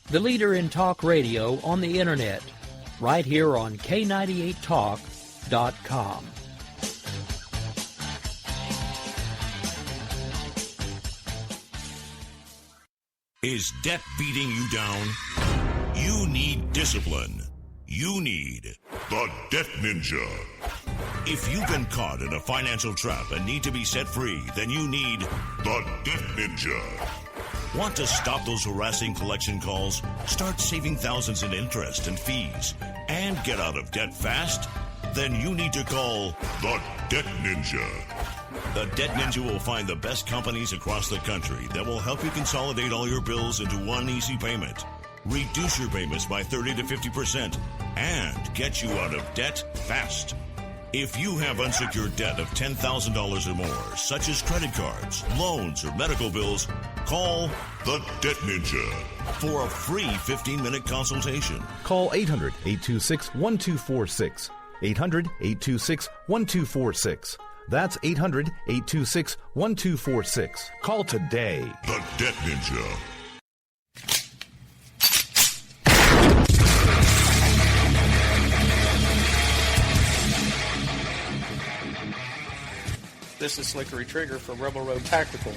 the leader in talk radio on the Internet, right here on K98Talk.com. Is debt beating you down? You need discipline. You need the Debt Ninja. If you've been caught in a financial trap and need to be set free, then you need the Debt Ninja. Want to stop those harassing collection calls, start saving thousands in interest and fees, and get out of debt fast? Then you need to call the Debt Ninja. The Debt Ninja will find the best companies across the country that will help you consolidate all your bills into one easy payment, reduce your payments by 30 to 50%, and get you out of debt fast. If you have unsecured debt of $10,000 or more, such as credit cards, loans, or medical bills, call the Debt Ninja for a free 15-minute consultation. Call 800-826-1246. 800-826-1246. That's 800-826-1246. Call today. The Debt Ninja. This is Slickery Trigger for Rebel Road Tactical.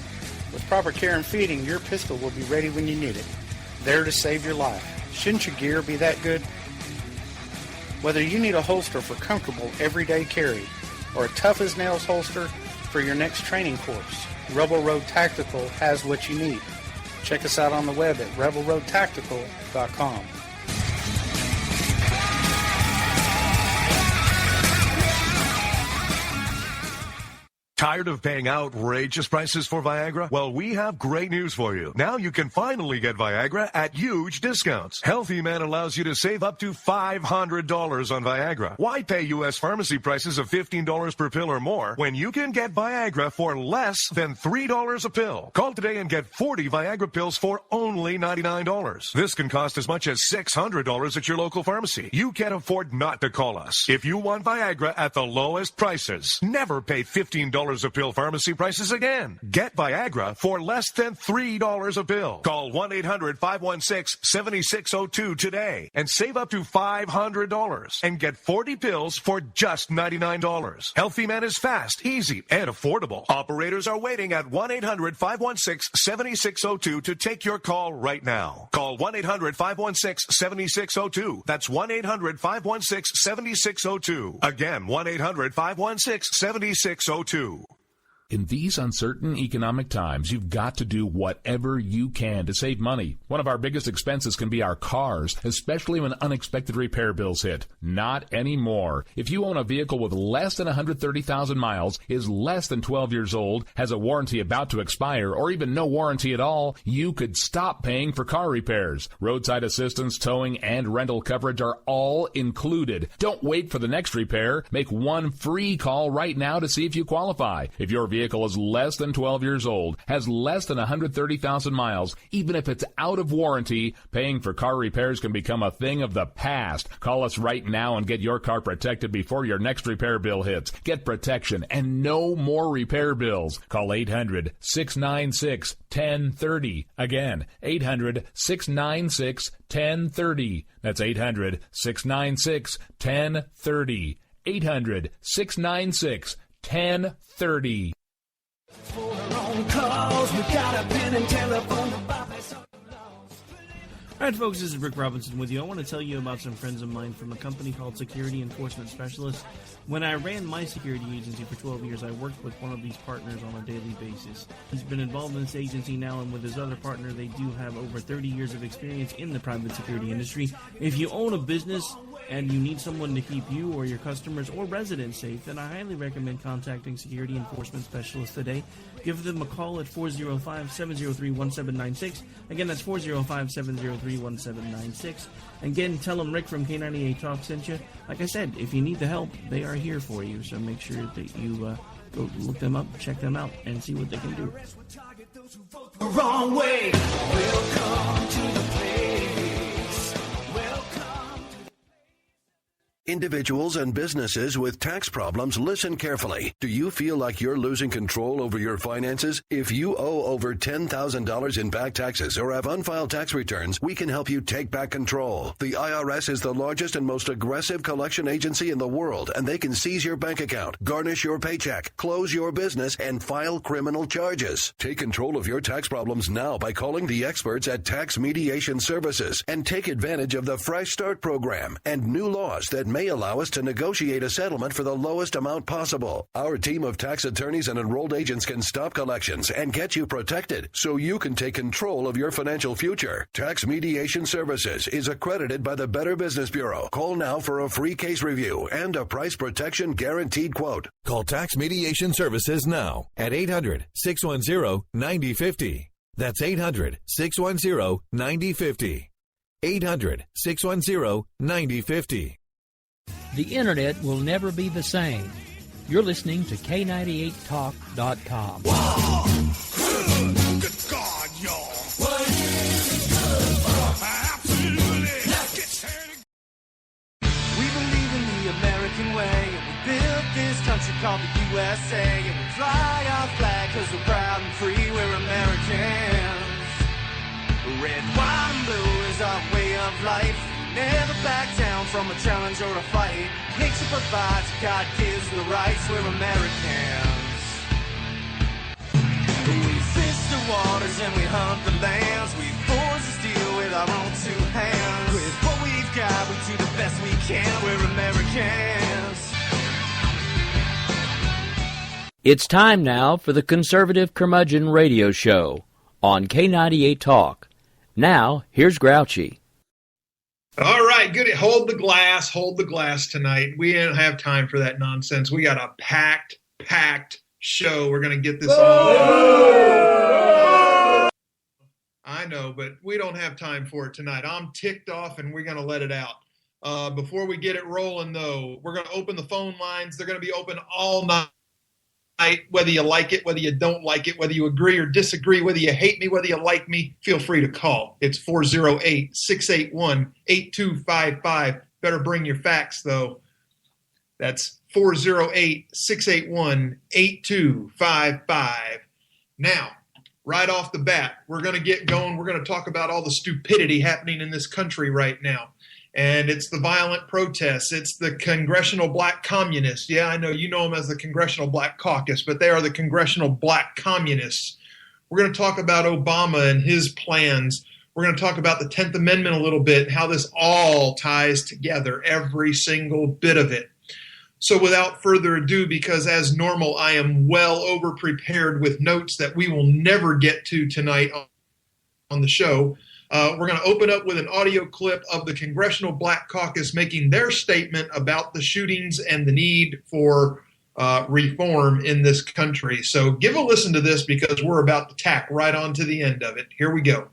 With proper care and feeding, your pistol will be ready when you need it. There to save your life. Shouldn't your gear be that good? Whether you need a holster for comfortable everyday carry or a tough-as-nails holster for your next training course, Rebel Road Tactical has what you need. Check us out on the web at rebelroadtactical.com. Tired of paying outrageous prices for Viagra? Well, we have great news for you. Now you can finally get Viagra at huge discounts. Healthy Man allows you to save up to $500 on Viagra. Why pay U.S. pharmacy prices of $15 per pill or more when you can get Viagra for less than $3 a pill? Call today and get 40 Viagra pills for only $99. This can cost as much as $600 at your local pharmacy. You can't afford not to call us. If you want Viagra at the lowest prices, never pay $15 a pill pharmacy prices again. Get Viagra for less than $3 a pill. Call 1-800-516-7602 today and save up to $500 and get 40 pills for just $99. Healthy Man is fast, easy, and affordable. Operators are waiting at 1-800-516-7602 to take your call right now. Call 1-800-516-7602. That's 1-800-516-7602. Again, 1-800-516-7602. In these uncertain economic times, you've got to do whatever you can to save money. One of our biggest expenses can be our cars, especially when unexpected repair bills hit. Not anymore. If you own a vehicle with less than 130,000 miles, is less than 12 years old, has a warranty about to expire, or even no warranty at all, you could stop paying for car repairs. Roadside assistance, towing, and rental coverage are all included. Don't wait for the next repair. Make one free call right now to see if you qualify. If your vehicle is less than 12 years old, has less than 130,000 miles, even if it's out of warranty, paying for car repairs can become a thing of the past. Call us right now and get your car protected before your next repair bill hits. Get protection and no more repair bills. Call 800-696-1030. Again, 800-696-1030. That's 800-696-1030. 800-696-1030. All right, folks, this is Rick Robinson with you. I want to tell you about some friends of mine from a company called Security Enforcement Specialists. When I ran my security agency for 12 years, I worked with one of these partners on a daily basis. He's been involved in this agency now, and with his other partner, they do have over 30 years of experience in the private security industry. If you own a business and you need someone to keep you or your customers or residents safe, then I highly recommend contacting Security Enforcement Specialists today. Give them a call at 405-703-1796. Again, that's 405-703-1796. Again, tell them Rick from K98 Talk sent you. Like I said, if you need the help, they are here for you. So make sure that you go look them up, check them out, and see what they can do. Wrong way. Welcome to the place. Individuals and businesses with tax problems, listen carefully. Do you feel like you're losing control over your finances? If you owe over $10,000 in back taxes or have unfiled tax returns, we can help you take back control. The IRS is the largest and most aggressive collection agency in the world, and they can seize your bank account, garnish your paycheck, close your business, and file criminal charges. Take control of your tax problems now by calling the experts at Tax Mediation Services and take advantage of the Fresh Start program and new laws that may allow us to negotiate a settlement for the lowest amount possible. Our team of tax attorneys and enrolled agents can stop collections and get you protected so you can take control of your financial future. Tax Mediation Services is accredited by the Better Business Bureau. Call now for a free case review and a price protection guaranteed quote. Call Tax Mediation Services now at 800-610-9050. That's 800-610-9050. 800-610-9050. The Internet will never be the same. You're listening to K98Talk.com. Whoa! Good God, y'all. What is it good for? Absolutely. Let's get started. We believe in the American way, and we built this country called the USA, and we fly our flag because we're proud and free, we're Americans. Red, white, and blue is our way of life. Never back down from a challenge or a fight. Nature provides, God gives the rights, we're Americans. We fish the waters and we hunt the lands. We forge the steel with our own two hands. With what we've got, we do the best we can, we're Americans. It's time now for the Conservative Curmudgeon Radio Show on K98 Talk. Now, here's Grouchy. All right, good. Hold the glass tonight. We didn't have time for that nonsense. We got a packed show. We're going to get this all. I know, but we don't have time for it tonight. I'm ticked off, and we're going to let it out. Before we get it rolling, though, we're going to open the phone lines. They're going to be open all night. Whether you like it, whether you don't like it, whether you agree or disagree, whether you hate me, whether you like me, feel free to call. It's 408-681-8255. Better bring your facts, though. That's 408-681-8255. Now, right off the bat, we're going to get going. We're going to talk about all the stupidity happening in this country right now. And it's the violent protests. It's the Congressional Black Communists. Yeah, I know you know them as the Congressional Black Caucus, but they are the Congressional Black Communists. We're going to talk about Obama and his plans. We're going to talk about the 10th Amendment a little bit, how this all ties together, every single bit of it. So without further ado, because as normal, I am well over prepared with notes that we will never get to tonight on the show. We're going to open up with an audio clip of the Congressional Black Caucus making their statement about the shootings and the need for reform in this country. So give a listen to this because we're about to tack right on to the end of it. Here we go.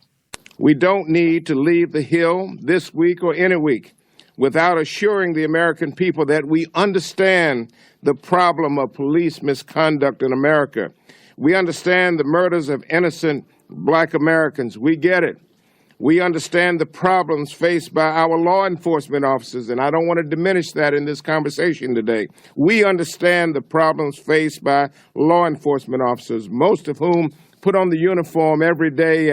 We don't need to leave the Hill this week or any week without assuring the American people that we understand the problem of police misconduct in America. We understand the murders of innocent Black Americans. We get it. We understand the problems faced by our law enforcement officers, and I don't want to diminish that in this conversation today. We understand the problems faced by law enforcement officers, most of whom put on the uniform every day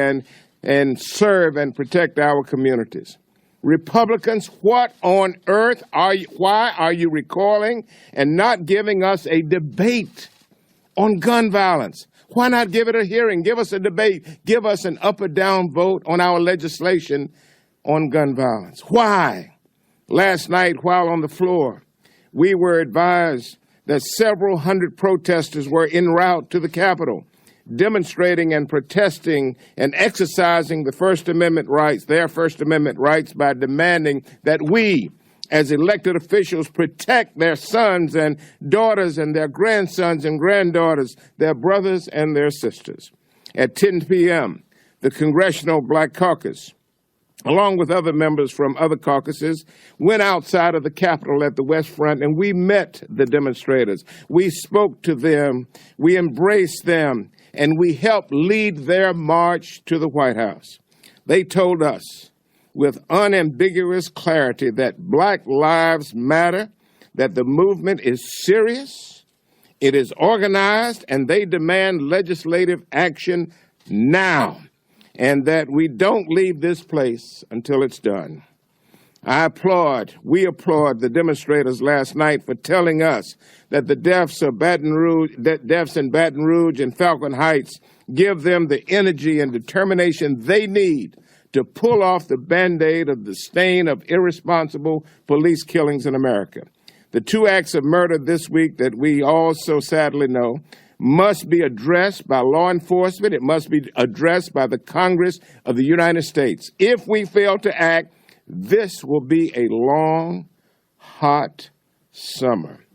and serve and protect our communities. Republicans, what on earth why are you recalling and not giving us a debate on gun violence? Why not give it a hearing? Give us a debate. Give us an up or down vote on our legislation on gun violence. Why? Last night, while on the floor, we were advised that several hundred protesters were en route to the Capitol, demonstrating and protesting and exercising the First Amendment rights, their First Amendment rights, by demanding that we, as elected officials, protect their sons and daughters and their grandsons and granddaughters, their brothers and their sisters. At 10 p.m., the Congressional Black Caucus, along with other members from other caucuses, went outside of the Capitol at the West Front, and we met the demonstrators. We spoke to them, we embraced them, and we helped lead their march to the White House. They told us with unambiguous clarity that Black Lives Matter, that the movement is serious, it is organized, and they demand legislative action now, and that we don't leave this place until it's done. We applaud the demonstrators last night for telling us that the deaths in Baton Rouge and Falcon Heights give them the energy and determination they need to pull off the Band-Aid of the stain of irresponsible police killings in America. The 2 acts of murder this week that we all so sadly know must be addressed by law enforcement. It must be addressed by the Congress of the United States. If we fail to act, this will be a long, hot summer.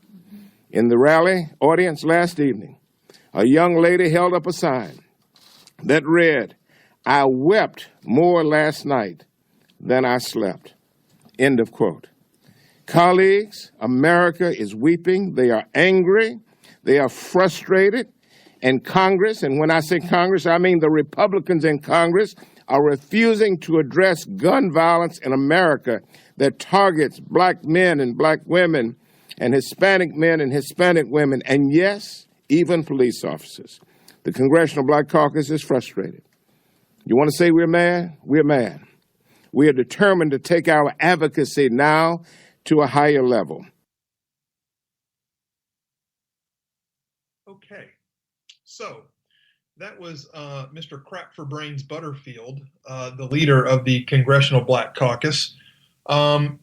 In the rally audience last evening, a young lady held up a sign that read, "I wept more last night than I slept." End of quote. Colleagues, America is weeping. They are angry. They are frustrated. And Congress, and when I say Congress, I mean the Republicans in Congress, are refusing to address gun violence in America that targets Black men and Black women and Hispanic men and Hispanic women, and yes, even police officers. The Congressional Black Caucus is frustrated. You want to say we're mad? We're mad. We are determined to take our advocacy now to a higher level. Okay, so that was Mr. Crap for Brains Butterfield, the leader of the Congressional Black Caucus. We're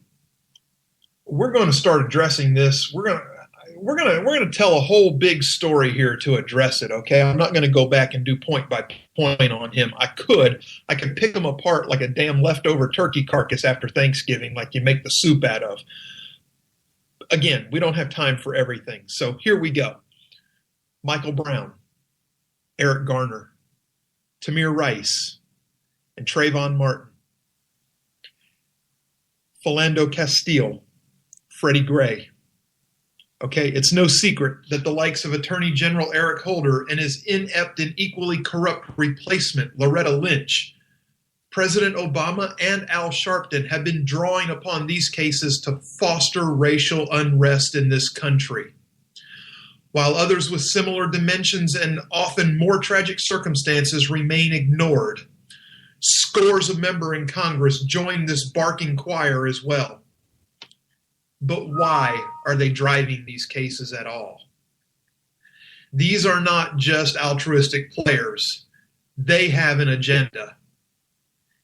going to start addressing this. We're going to tell a whole big story here to address it. Okay, I'm not going to go back and do point by point on him. I could pick him apart like a damn leftover turkey carcass after Thanksgiving, like you make the soup out of. Again, we don't have time for everything. So here we go. Michael Brown, Eric Garner, Tamir Rice, and Trayvon Martin, Philando Castile, Freddie Gray. Okay, it's no secret that the likes of Attorney General Eric Holder and his inept and equally corrupt replacement, Loretta Lynch, President Obama and Al Sharpton have been drawing upon these cases to foster racial unrest in this country. While others with similar dimensions and often more tragic circumstances remain ignored, scores of members in Congress join this barking choir as well. But why are they driving these cases at all? These are not just altruistic players. They have an agenda.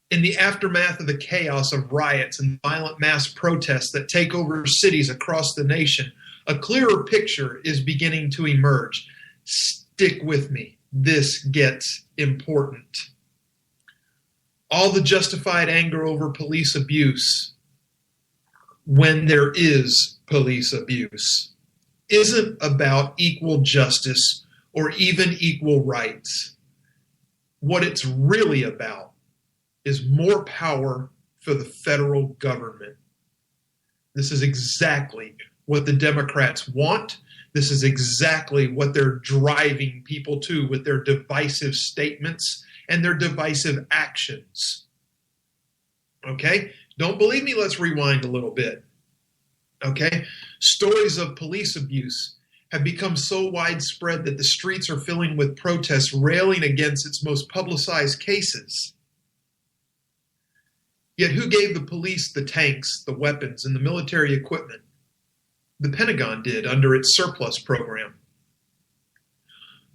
In the aftermath of the chaos of riots and violent mass protests that take over cities across the nation, a clearer picture is beginning to emerge. Stick with me. This gets important. All the justified anger over police abuse, when there is police abuse, isn't about equal justice or even equal rights. What it's really about is more power for the federal government. This is exactly what the Democrats want. This is exactly what they're driving people to with their divisive statements and their divisive actions. Okay? Don't believe me? Let's rewind a little bit. Okay? Stories of police abuse have become so widespread that the streets are filling with protests railing against its most publicized cases. Yet who gave the police the tanks, the weapons, and the military equipment? The Pentagon did under its surplus program.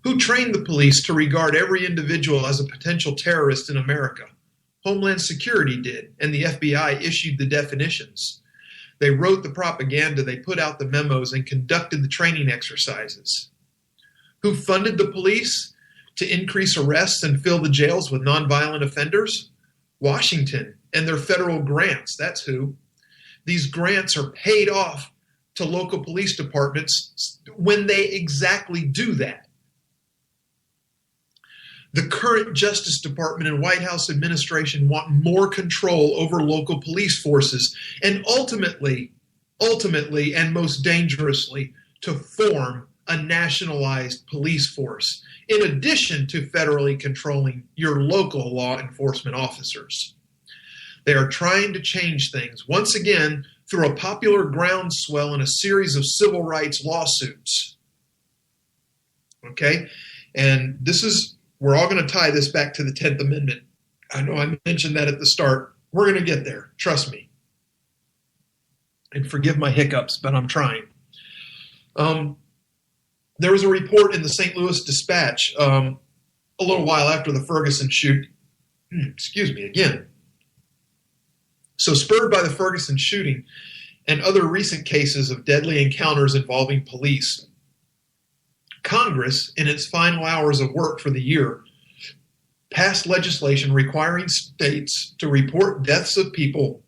Who trained the police to regard every individual as a potential terrorist in America? Homeland Security did, and the FBI issued the definitions. They wrote the propaganda, they put out the memos, and conducted the training exercises. Who funded the police to increase arrests and fill the jails with nonviolent offenders? Washington and their federal grants, that's who. These grants are paid off to local police departments when they exactly do that. The current Justice Department and White House administration want more control over local police forces and ultimately, and most dangerously, to form a nationalized police force, in addition to federally controlling your local law enforcement officers. They are trying to change things, once again, through a popular groundswell in a series of civil rights lawsuits. Okay? And we're all going to tie this back to the 10th Amendment. I know I mentioned that at the start. We're going to get there. Trust me. And forgive my hiccups, but I'm trying. There was a report in the St. Louis Dispatch a little while after the Ferguson shooting. Excuse me again. So spurred by the Ferguson shooting and other recent cases of deadly encounters involving police, Congress, in its final hours of work for the year, passed legislation requiring states to report deaths of people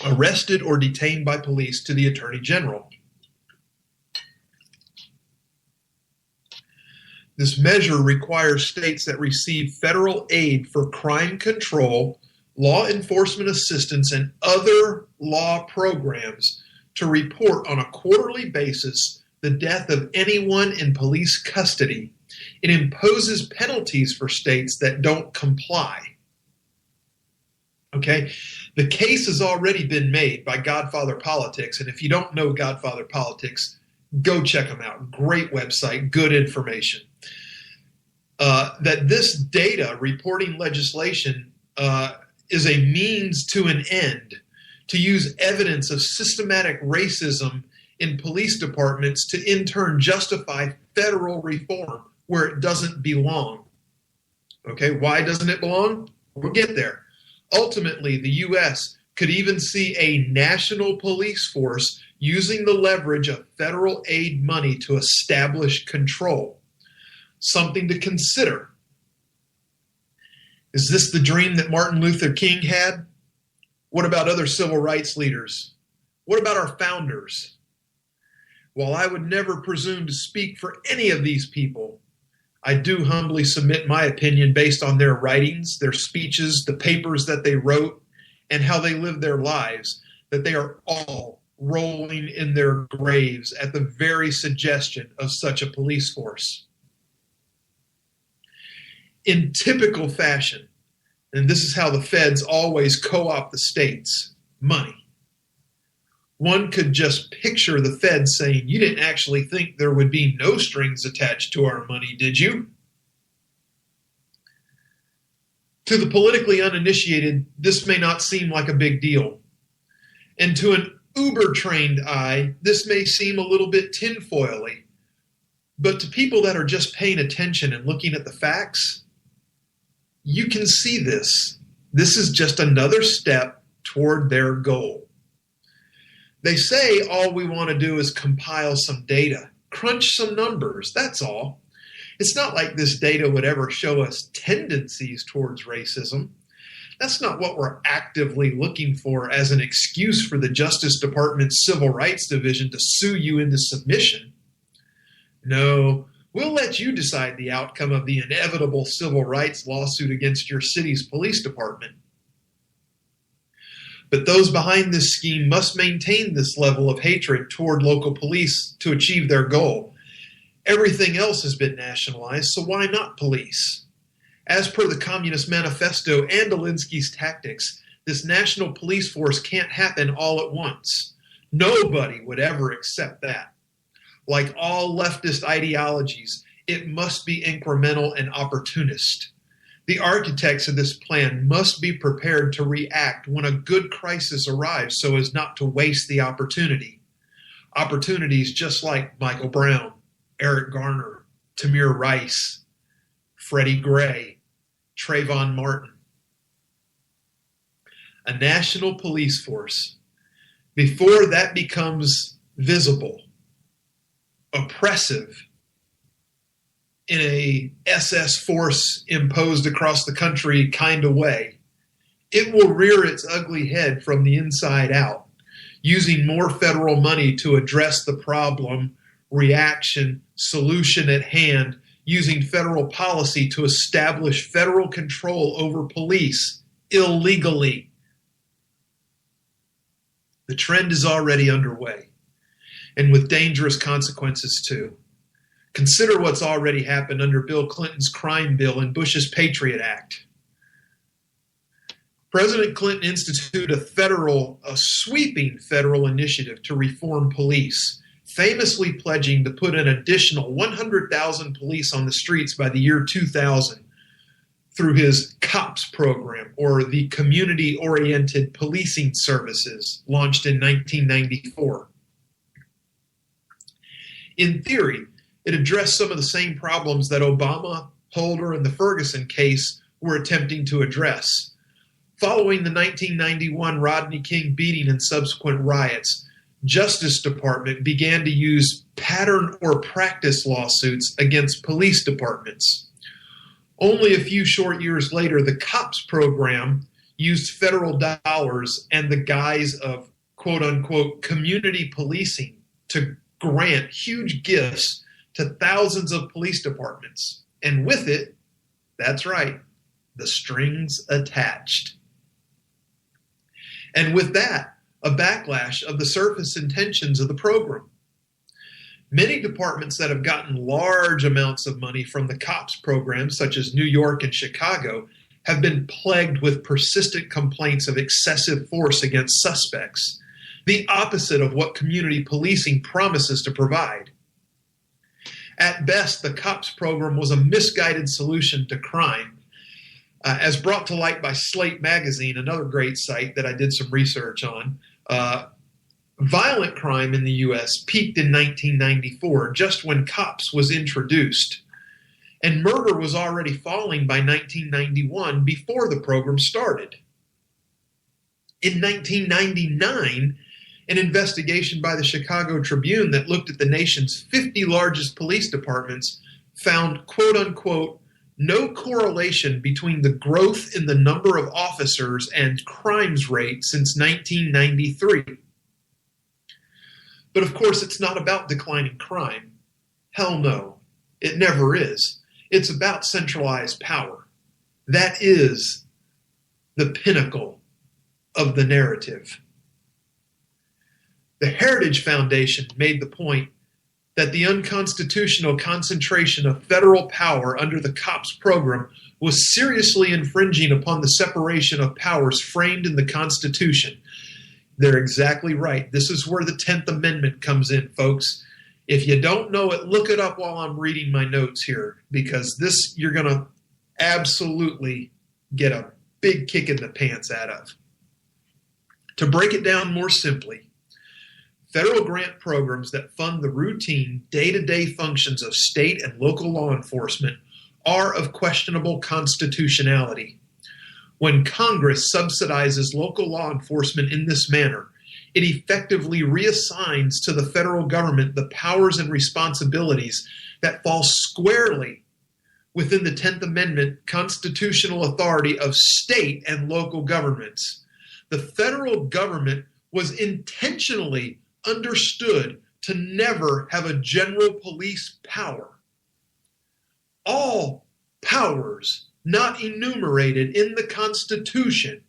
arrested or detained by police to the Attorney General. This measure requires states that receive federal aid for crime control, law enforcement assistance, and other law programs to report on a quarterly basis the death of anyone in police custody. It imposes penalties for states that don't comply. Okay? The case has already been made by Godfather Politics, and if you don't know Godfather Politics, go check them out. Great website, good information. That this data reporting legislation is a means to an end to use evidence of systematic racism in police departments to in turn justify federal reform where it doesn't belong. Okay, why doesn't it belong? We'll get there. Ultimately, the U.S. could even see a national police force using the leverage of federal aid money to establish control. Something to consider. Is this the dream that Martin Luther King had? What about other civil rights leaders? What about our founders? While I would never presume to speak for any of these people, I do humbly submit my opinion based on their writings, their speeches, the papers that they wrote, and how they lived their lives, that they are all rolling in their graves at the very suggestion of such a police force. In typical fashion, and this is how the feds always co-opt the states, money. One could just picture the feds saying, "You didn't actually think there would be no strings attached to our money, did you?" To the politically uninitiated, this may not seem like a big deal. And to an uber-trained eye, this may seem a little bit tinfoily. But to people that are just paying attention and looking at the facts, you can see this. This is just another step toward their goal. They say all we want to do is compile some data, crunch some numbers, that's all. It's not like this data would ever show us tendencies towards racism. That's not what we're actively looking for as an excuse for the Justice Department's Civil Rights Division to sue you into submission. No, we'll let you decide the outcome of the inevitable civil rights lawsuit against your city's police department. But those behind this scheme must maintain this level of hatred toward local police to achieve their goal. Everything else has been nationalized, so why not police? As per the Communist Manifesto and Alinsky's tactics, this national police force can't happen all at once. Nobody would ever accept that. Like all leftist ideologies, it must be incremental and opportunist. The architects of this plan must be prepared to react when a good crisis arrives so as not to waste the opportunity. Opportunities just like Michael Brown, Eric Garner, Tamir Rice, Freddie Gray, Trayvon Martin. A national police force, before that becomes visible, oppressive, in a SS force imposed across the country kind of way, it will rear its ugly head from the inside out, using more federal money to address the problem, reaction, solution at hand, using federal policy to establish federal control over police illegally. The trend is already underway, and with dangerous consequences too. Consider what's already happened under Bill Clinton's crime bill and Bush's Patriot Act. President Clinton instituted a sweeping federal initiative to reform police, famously pledging to put an additional 100,000 police on the streets by the year 2000 through his COPS program, or the Community-Oriented Policing Services, launched in 1994. In theory, it addressed some of the same problems that Obama, Holder, and the Ferguson case were attempting to address. Following the 1991 Rodney King beating and subsequent riots, Justice Department began to use pattern or practice lawsuits against police departments. Only a few short years later, the COPS program used federal dollars and the guise of quote-unquote community policing to grant huge gifts to thousands of police departments. And with it, that's right, the strings attached. And with that, a backlash of the surface intentions of the program. Many departments that have gotten large amounts of money from the COPS program, such as New York and Chicago, have been plagued with persistent complaints of excessive force against suspects, the opposite of what community policing promises to provide. At best, the COPS program was a misguided solution to crime, as brought to light by Slate Magazine, another great site that I did some research on. Violent crime in the U.S. peaked in 1994, just when COPS was introduced. And murder was already falling by 1991 before the program started. In 1999, an investigation by the Chicago Tribune that looked at the nation's 50 largest police departments found, quote-unquote, no correlation between the growth in the number of officers and crimes rate since 1993. But of course, it's not about declining crime. Hell no, it never is. It's about centralized power. That is the pinnacle of the narrative. The Heritage Foundation made the point that the unconstitutional concentration of federal power under the COPS program was seriously infringing upon the separation of powers framed in the Constitution. They're exactly right. This is where the 10th Amendment comes in, folks. If you don't know it, look it up while I'm reading my notes here, because this you're going to absolutely get a big kick in the pants out of. To break it down more simply, federal grant programs that fund the routine, day-to-day functions of state and local law enforcement are of questionable constitutionality. When Congress subsidizes local law enforcement in this manner, it effectively reassigns to the federal government the powers and responsibilities that fall squarely within the 10th Amendment constitutional authority of state and local governments. The federal government was intentionally understood to never have a general police power. All powers not enumerated in the Constitution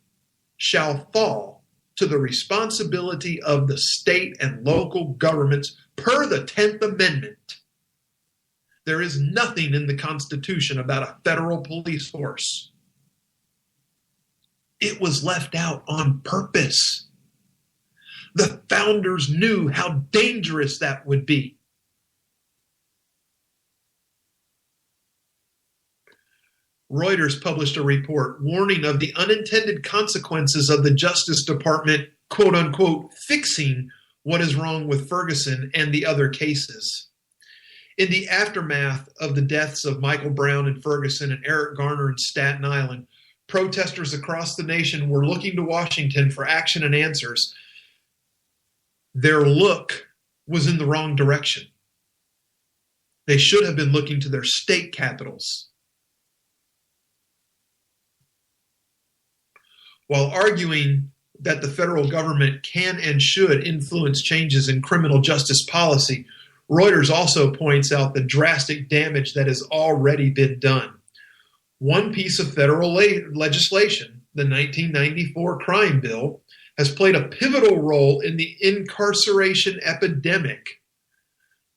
shall fall to the responsibility of the state and local governments per the 10th Amendment. There is nothing in the Constitution about a federal police force. It was left out on purpose. The founders knew how dangerous that would be. Reuters published a report warning of the unintended consequences of the Justice Department, quote unquote, fixing what is wrong with Ferguson and the other cases. In the aftermath of the deaths of Michael Brown in Ferguson and Eric Garner in Staten Island, protesters across the nation were looking to Washington for action and answers. Their look was in the wrong direction. They should have been looking to their state capitals. While arguing that the federal government can and should influence changes in criminal justice policy, Reuters also points out the drastic damage that has already been done. One piece of federal legislation, the 1994 Crime Bill, has played a pivotal role in the incarceration epidemic.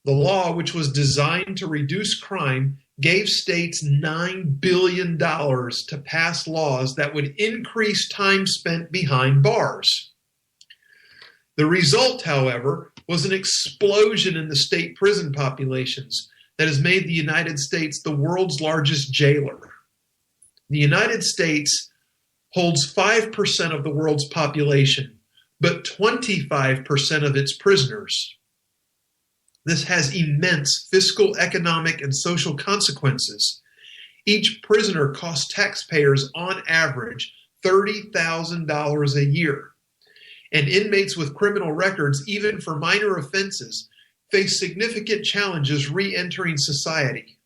The law, which was designed to reduce crime, gave states $9 billion to pass laws that would increase time spent behind bars. The result, however, was an explosion in the state prison populations that has made the United States the world's largest jailer. The United States holds 5% of the world's population, but 25% of its prisoners. This has immense fiscal, economic, and social consequences. Each prisoner costs taxpayers on average $30,000 a year. And inmates with criminal records, even for minor offenses, face significant challenges re-entering society.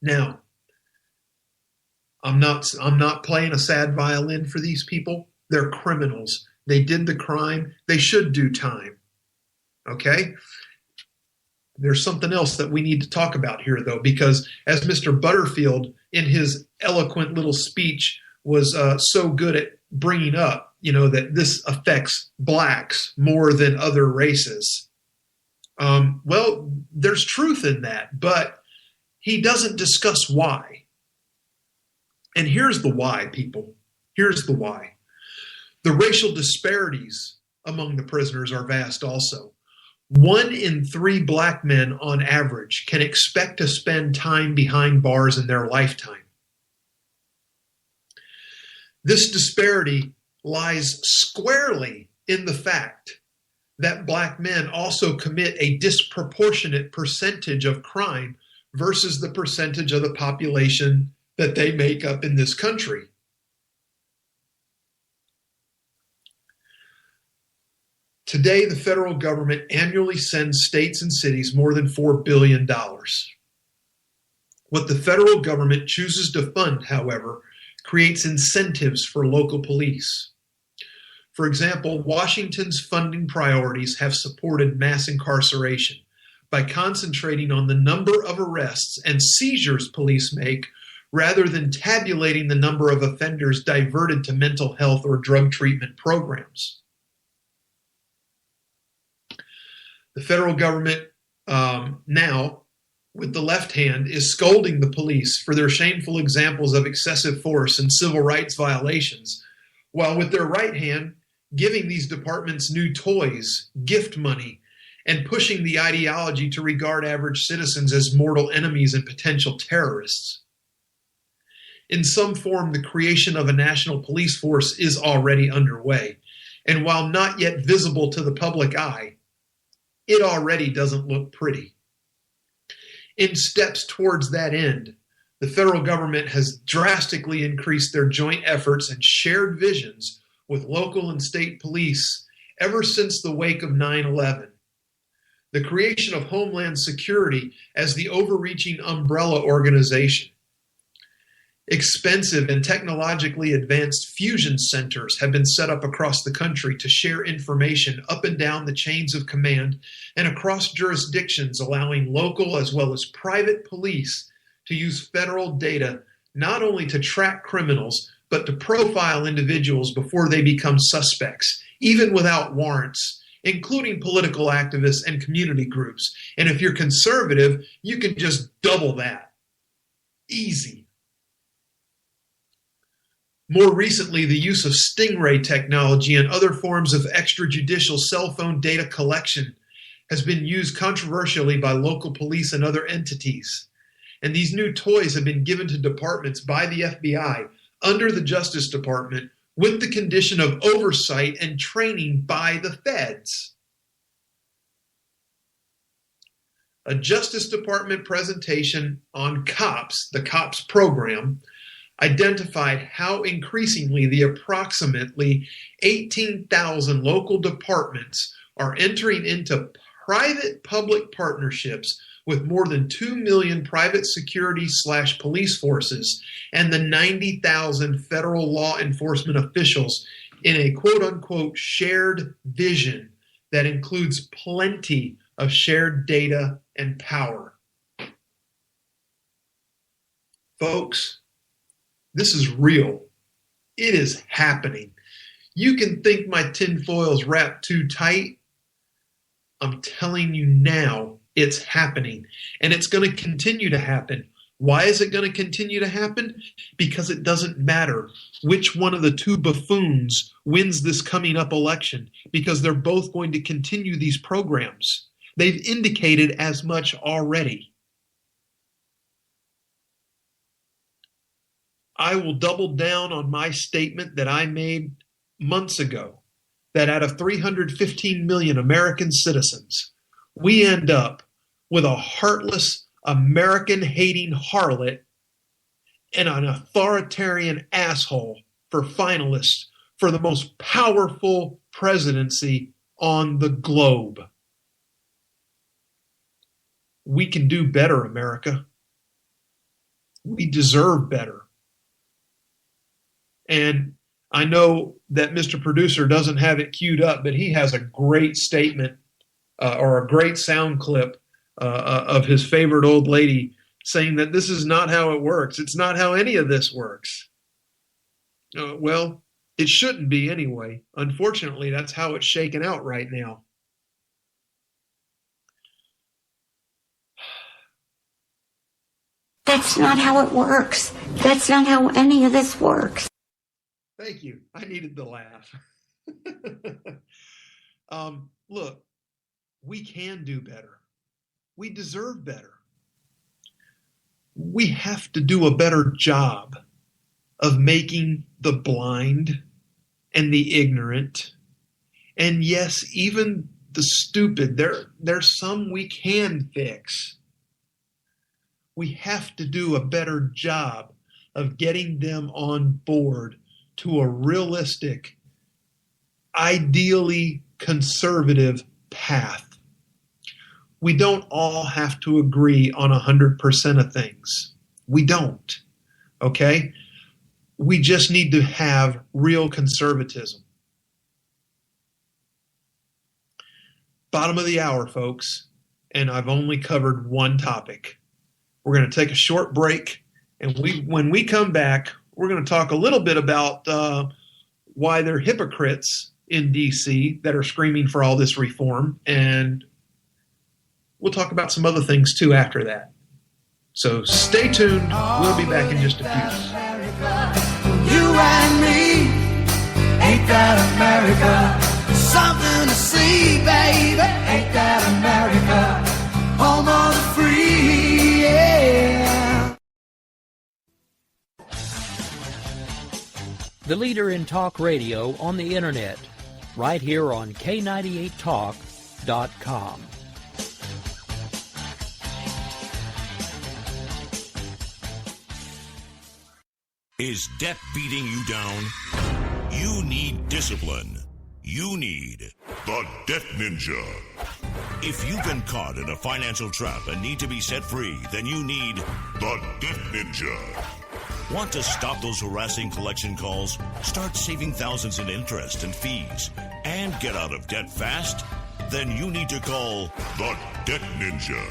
Now, I'm not playing a sad violin for these people. They're criminals. They did the crime. They should do time. Okay? There's something else that we need to talk about here, though, because as Mr. Butterfield, in his eloquent little speech, was so good at bringing up, that this affects blacks more than other races. Well, there's truth in that, but he doesn't discuss why. And here's the why, people. Here's the why. The racial disparities among the prisoners are vast also. 1 in 3 black men on average can expect to spend time behind bars in their lifetime. This disparity lies squarely in the fact that black men also commit a disproportionate percentage of crime versus the percentage of the population that they make up in this country. Today, the federal government annually sends states and cities more than $4 billion. What the federal government chooses to fund, however, creates incentives for local police. For example, Washington's funding priorities have supported mass incarceration by concentrating on the number of arrests and seizures police make rather than tabulating the number of offenders diverted to mental health or drug treatment programs. The federal government now, with the left hand, is scolding the police for their shameful examples of excessive force and civil rights violations, while with their right hand, giving these departments new toys, gift money, and pushing the ideology to regard average citizens as mortal enemies and potential terrorists. In some form, the creation of a national police force is already underway, and while not yet visible to the public eye, it already doesn't look pretty. In steps towards that end, the federal government has drastically increased their joint efforts and shared visions with local and state police ever since the wake of 9/11. The creation of Homeland Security as the overreaching umbrella organization. Expensive and technologically advanced fusion centers have been set up across the country to share information up and down the chains of command and across jurisdictions, allowing local as well as private police to use federal data not only to track criminals, but to profile individuals before they become suspects, even without warrants, including political activists and community groups. And if you're conservative, you can just double that. Easy. More recently, the use of stingray technology and other forms of extrajudicial cell phone data collection has been used controversially by local police and other entities. And these new toys have been given to departments by the FBI under the Justice Department with the condition of oversight and training by the feds. A Justice Department presentation on COPS, the COPS program, identified how increasingly the approximately 18,000 local departments are entering into private-public partnerships with more than 2 million private security/police forces and the 90,000 federal law enforcement officials in a quote-unquote shared vision that includes plenty of shared data and power. Folks, this is real. It is happening. You can think my tinfoil's wrapped too tight. I'm telling you now, It's happening, and it's going to continue to happen. Why is it going to continue to happen? Because it doesn't matter which one of the two buffoons wins this coming up election, because they're both going to continue these programs. They've indicated as much already. I will double down on my statement that I made months ago, that out of 315 million American citizens, we end up with a heartless, American-hating harlot and an authoritarian asshole for finalists for the most powerful presidency on the globe. We can do better, America. We deserve better. And I know that Mr. Producer doesn't have it queued up, but he has a great statement or a great sound clip of his favorite old lady saying that this is not how it works. It's not how any of this works. Well, it shouldn't be anyway. Unfortunately, that's how it's shaken out right now. That's not how it works. That's not how any of this works. Thank you. I needed the laugh. Look, we can do better. We deserve better. We have to do a better job of making the blind and the ignorant, and yes, even the stupid, there's some we can fix. We have to do a better job of getting them on board to a realistic, ideally conservative path. We don't all have to agree on 100% of things. We don't, okay? We just need to have real conservatism. Bottom of the hour, folks, and I've only covered one topic. We're going to take a short break, and when we come back, we're going to talk a little bit about why they're hypocrites in D.C. that are screaming for all this reform, and we'll talk about some other things too after that. So stay tuned. We'll be back in just a few. You and me, ain't that America? Something to see, baby. Ain't that America? Home of the free, yeah. The leader in talk radio on the internet, right here on K98Talk.com. Is debt beating you down? You need discipline. You need the Debt Ninja. If you've been caught in a financial trap and need to be set free, then you need the Debt Ninja. Want to stop those harassing collection calls, start saving thousands in interest and fees, and get out of debt fast? Then you need to call the Debt Ninja.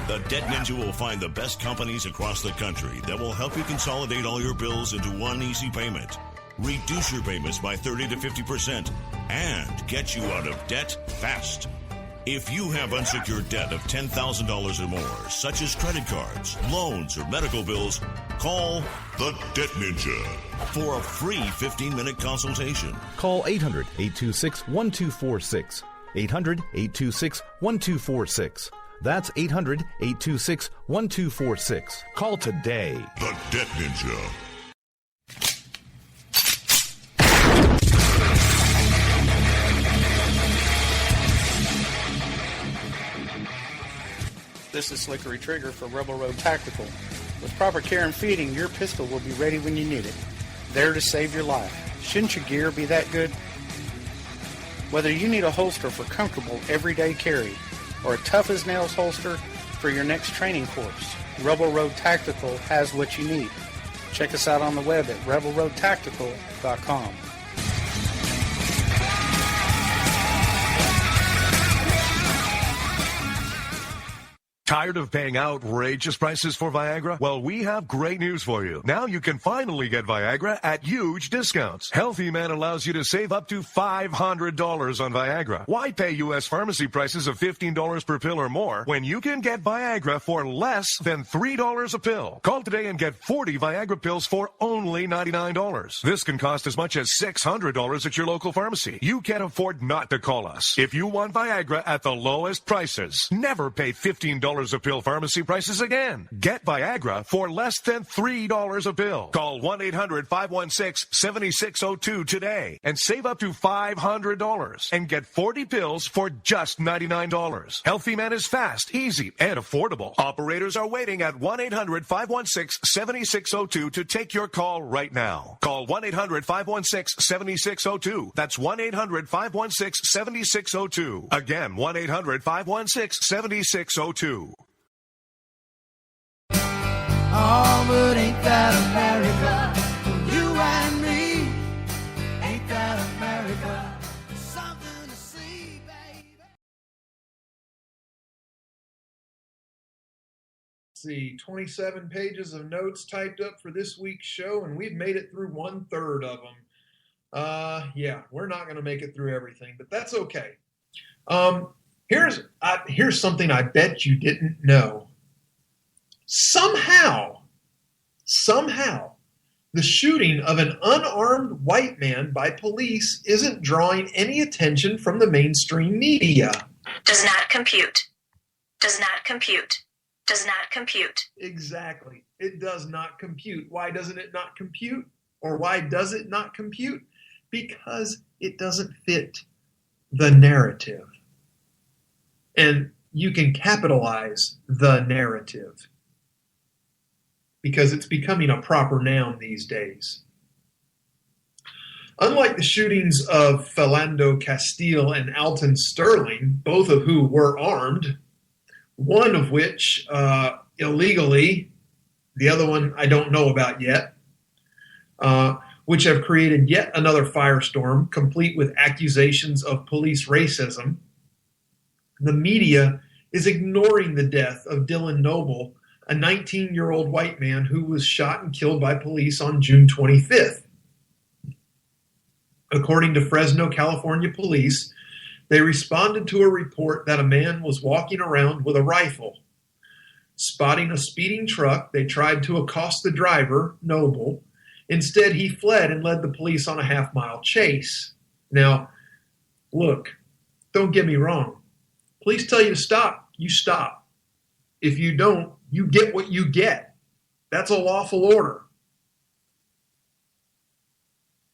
The Debt Ninja will find the best companies across the country that will help you consolidate all your bills into one easy payment, reduce your payments by 30 to 50%, and get you out of debt fast. If you have unsecured debt of $10,000 or more, such as credit cards, loans, or medical bills, call the Debt Ninja for a free 15-minute consultation. Call 800-826-1246. 800-826-1246. That's 800-826-1246. Call today. The Debt Ninja. This is Slickery Trigger for Rebel Road Tactical. With proper care and feeding, your pistol will be ready when you need it. There to save your life. Shouldn't your gear be that good? Whether you need a holster for comfortable everyday carry or a tough-as-nails holster for your next training course, Rebel Road Tactical has what you need. Check us out on the web at rebelroadtactical.com. Tired of paying outrageous prices for Viagra? Well, we have great news for you. Now you can finally get Viagra at huge discounts. Healthy Man allows you to save up to $500 on Viagra. Why pay U.S. pharmacy prices of $15 per pill or more when you can get Viagra for less than $3 a pill? Call today and get 40 Viagra pills for only $99. This can cost as much as $600 at your local pharmacy. You can't afford not to call us. If you want Viagra at the lowest prices, never pay $15 a pill pharmacy prices again. Get Viagra for less than $3 a pill. Call 1-800-516-7602 today and save up to $500 and get 40 pills for just $99. Healthy Man is fast, easy, and affordable. Operators are waiting at 1-800-516-7602 to take your call right now. Call 1-800-516-7602. That's 1-800-516-7602. Again, 1-800-516-7602. Oh, but ain't that America? For you and me, ain't that America? Something to see, baby. Let's see, 27 pages of notes typed up for this week's show, and we've made it through 1/3 of them. Yeah, we're not going to make it through everything, but that's okay. Here's something I bet you didn't know. Somehow, the shooting of an unarmed white man by police isn't drawing any attention from the mainstream media. Does not compute. Does not compute. Does not compute. Exactly. It does not compute. Why doesn't it not compute? Or why does it not compute? Because it doesn't fit the narrative. And you can capitalize the narrative, because it's becoming a proper noun these days. Unlike the shootings of Philando Castile and Alton Sterling, both of who were armed, one of which illegally, the other one I don't know about yet, which have created yet another firestorm, complete with accusations of police racism, the media is ignoring the death of Dylan Noble, a 19-year-old white man who was shot and killed by police on June 25th. According to Fresno, California police, they responded to a report that a man was walking around with a rifle. Spotting a speeding truck, they tried to accost the driver, Noble. Instead, he fled and led the police on a half-mile chase. Now, look, don't get me wrong. Police tell you to stop, you stop. If you don't, you get what you get. That's a lawful order.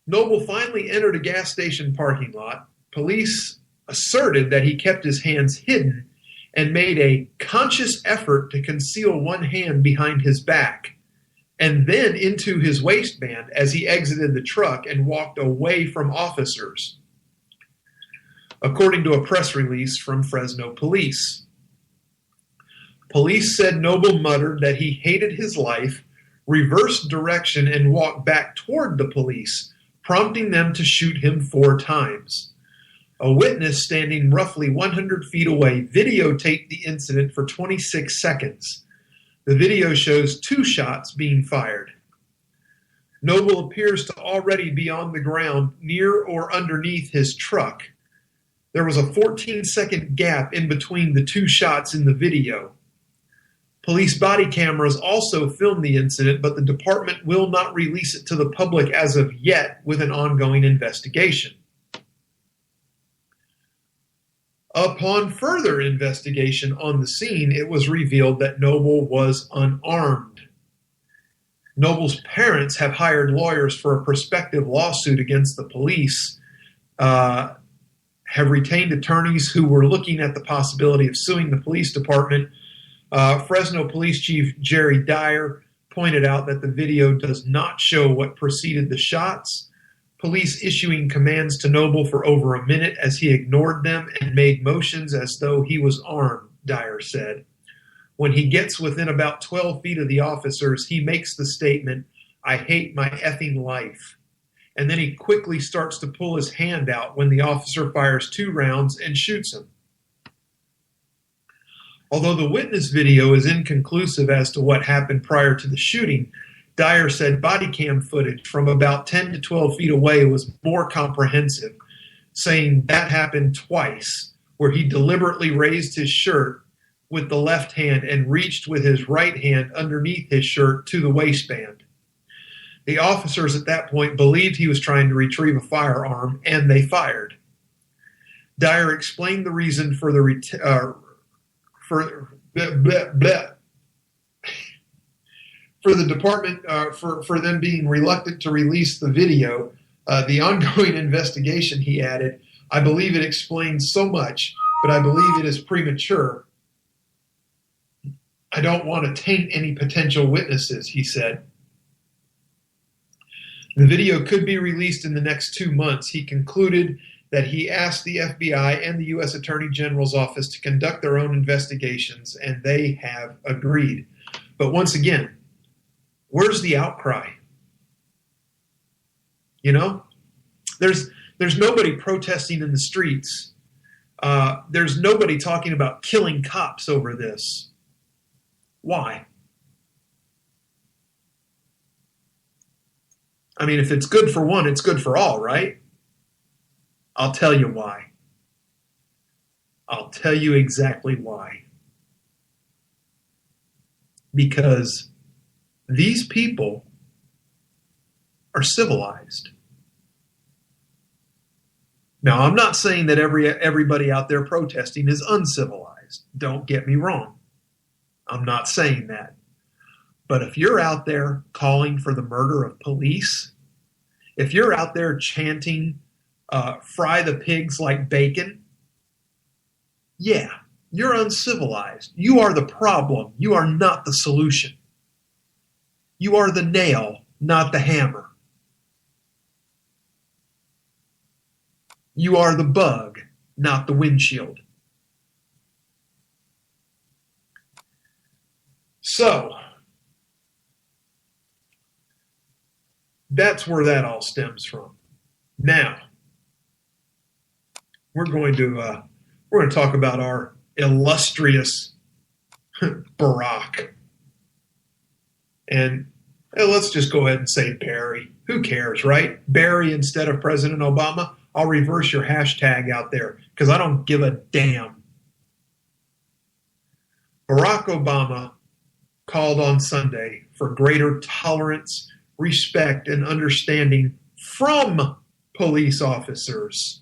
Noble finally entered a gas station parking lot. Police asserted that he kept his hands hidden and made a conscious effort to conceal one hand behind his back and then into his waistband as he exited the truck and walked away from officers, according to a press release from Fresno police. Police said Noble muttered that he hated his life, reversed direction, and walked back toward the police, prompting them to shoot him 4 times. A witness standing roughly 100 feet away videotaped the incident for 26 seconds. The video shows 2 shots being fired. Noble appears to already be on the ground near or underneath his truck. There was a 14-second gap in between the 2 shots in the video. Police body cameras also filmed the incident, but the department will not release it to the public as of yet, with an ongoing investigation. Upon further investigation on the scene, it was revealed that Noble was unarmed. Noble's parents have hired lawyers for a prospective lawsuit against the police, have retained attorneys who were looking at the possibility of suing the police department. Fresno Police Chief Jerry Dyer pointed out that the video does not show what preceded the shots, police issuing commands to Noble for over a minute as he ignored them and made motions as though he was armed, Dyer said. When he gets within about 12 feet of the officers, he makes the statement, "I hate my effing life." And then he quickly starts to pull his hand out when the officer fires 2 rounds and shoots him. Although the witness video is inconclusive as to what happened prior to the shooting, Dyer said body cam footage from about 10 to 12 feet away was more comprehensive, saying that happened twice, where he deliberately raised his shirt with the left hand and reached with his right hand underneath his shirt to the waistband. The officers at that point believed he was trying to retrieve a firearm, and they fired. Dyer explained the reason for the for the department for them being reluctant to release the video. The ongoing investigation, he added, I believe it explains so much, but I believe it is premature. I don't want to taint any potential witnesses, he said. The video could be released in the next 2 months. He concluded that he asked the FBI and the U.S. Attorney General's office to conduct their own investigations, and they have agreed. But once again, where's the outcry? You know, there's nobody protesting in the streets. There's nobody talking about killing cops over this. Why? I mean, if it's good for one, it's good for all, right? I'll tell you why. I'll tell you exactly why. Because these people are civilized. Now, I'm not saying that everybody out there protesting is uncivilized. Don't get me wrong. I'm not saying that. But if you're out there calling for the murder of police, if you're out there chanting, fry the pigs like bacon, yeah, you're uncivilized. You are the problem. You are not the solution. You are the nail, not the hammer. You are the bug, not the windshield. So, that's where that all stems from. Now, we're going to talk about our illustrious Barack. And let's just go ahead and say Barry. Who cares, right? Barry instead of President Obama. I'll reverse your hashtag out there because I don't give a damn. Barack Obama called on Sunday for greater tolerance, respect, and understanding from police officers